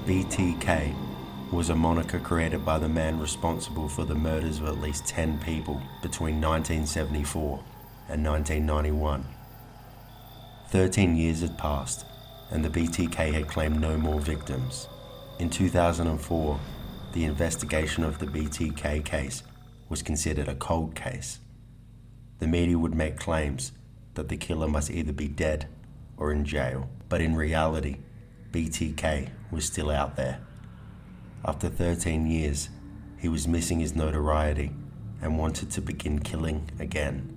BTK was a moniker created by the man responsible for the murders of at least 10 people between 1974 and 1991. 13 years had passed, and the BTK had claimed no more victims. In 2004, the investigation of the BTK case was considered a cold case. The media would make claims that the killer must either be dead or in jail, but in reality, BTK was still out there. After 13 years, he was missing his notoriety and wanted to begin killing again.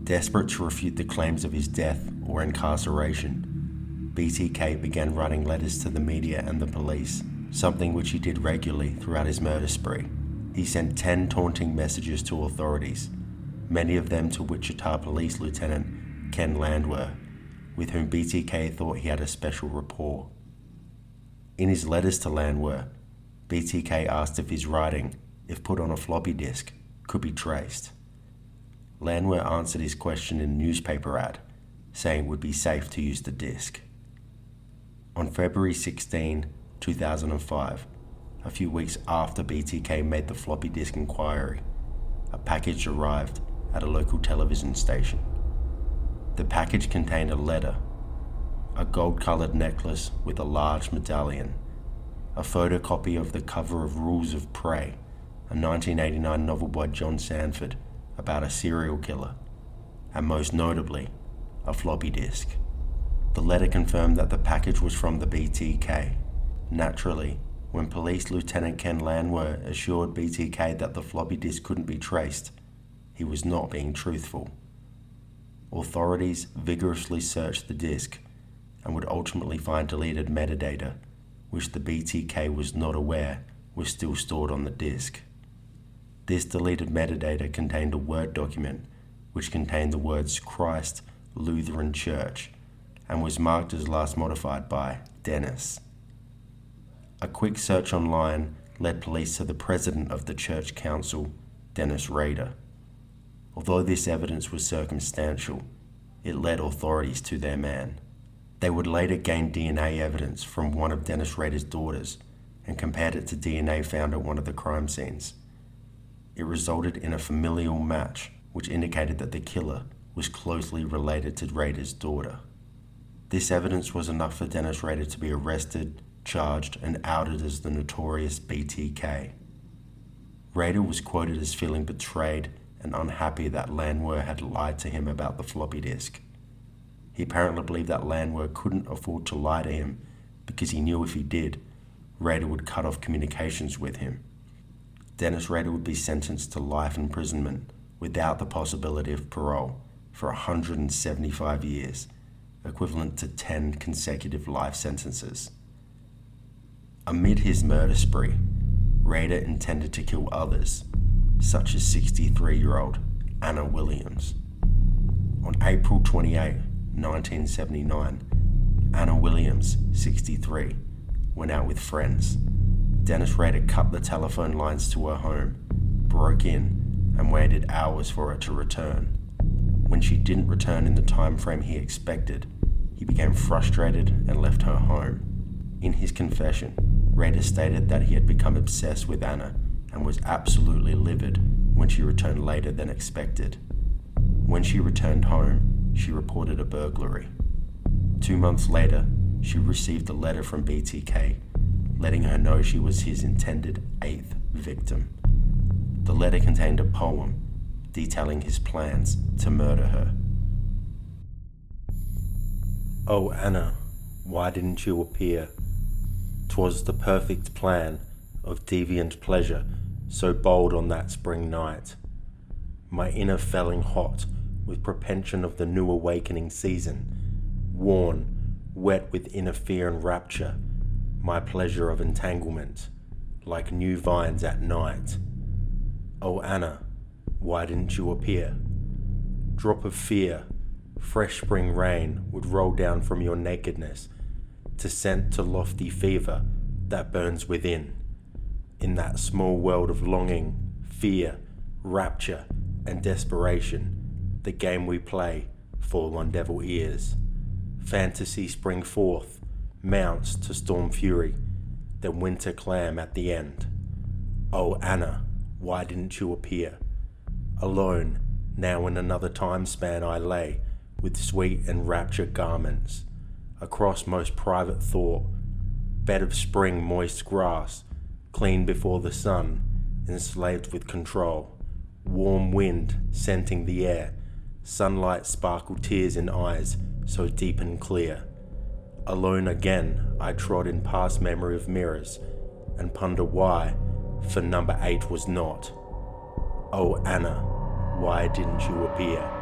Desperate to refute the claims of his death or incarceration, BTK began writing letters to the media and the police, something which he did regularly throughout his murder spree. He sent 10 taunting messages to authorities, many of them to Wichita Police Lieutenant Ken Landwehr, with whom BTK thought he had a special rapport. In his letters to Landwehr, BTK asked if his writing, if put on a floppy disk, could be traced. Landwehr answered his question in a newspaper ad, saying it would be safe to use the disk. On February 16, 2005, a few weeks after BTK made the floppy disk inquiry, a package arrived at a local television station. The package contained a letter, a gold-colored necklace with a large medallion, a photocopy of the cover of Rules of Prey, a 1989 novel by John Sanford about a serial killer, and most notably, a floppy disk. The letter confirmed that the package was from the BTK. Naturally, when Police Lieutenant Ken Landwehr assured BTK that the floppy disk couldn't be traced, he was not being truthful. Authorities vigorously searched the disk and would ultimately find deleted metadata, which the BTK was not aware was still stored on the disk. This deleted metadata contained a Word document which contained the words Christ Lutheran Church and was marked as last modified by Dennis. A quick search online led police to the president of the church council, Dennis Rader. Although this evidence was circumstantial, it led authorities to their man. They would later gain DNA evidence from one of Dennis Rader's daughters and compared it to DNA found at one of the crime scenes. It resulted in a familial match, which indicated that the killer was closely related to Rader's daughter. This evidence was enough for Dennis Rader to be arrested, charged, and outed as the notorious BTK. Rader was quoted as feeling betrayed and unhappy that Landwehr had lied to him about the floppy disk. He apparently believed that Landwehr couldn't afford to lie to him because he knew if he did, Rader would cut off communications with him. Dennis Rader would be sentenced to life imprisonment without the possibility of parole for 175 years, equivalent to 10 consecutive life sentences. Amid his murder spree, Rader intended to kill others, such as 63-year-old Anna Williams. On April 28, 1979, Anna Williams, 63, went out with friends. Dennis Rader cut the telephone lines to her home, broke in, and waited hours for her to return. When she didn't return in the time frame he expected, he became frustrated and left her home. In his confession, Rader stated that he had become obsessed with Anna and was absolutely livid when she returned later than expected. When she returned home, she reported a burglary. 2 months later, she received a letter from BTK letting her know she was his intended 8th victim. The letter contained a poem detailing his plans to murder her. Oh Anna, why didn't you appear? 'Twas the perfect plan of deviant pleasure, so bold on that spring night. My inner felling hot with propension of the new awakening season, worn, wet with inner fear and rapture, my pleasure of entanglement, like new vines at night. Oh Anna, why didn't you appear? Drop of fear, fresh spring rain would roll down from your nakedness, to scent to lofty fever that burns within. In that small world of longing, fear, rapture, and desperation, the game we play fall on devil ears. Fantasy spring forth, mounts to storm fury, then winter clam at the end. Oh Anna, why didn't you appear? Alone, now in another time span I lay, with sweet and raptured garments, across most private thought, bed of spring moist grass, clean before the sun, enslaved with control, warm wind scenting the air, sunlight sparkle tears in eyes so deep and clear. Alone again I trod in past memory of mirrors, and ponder why, for number 8 was not. Oh Anna, why didn't you appear?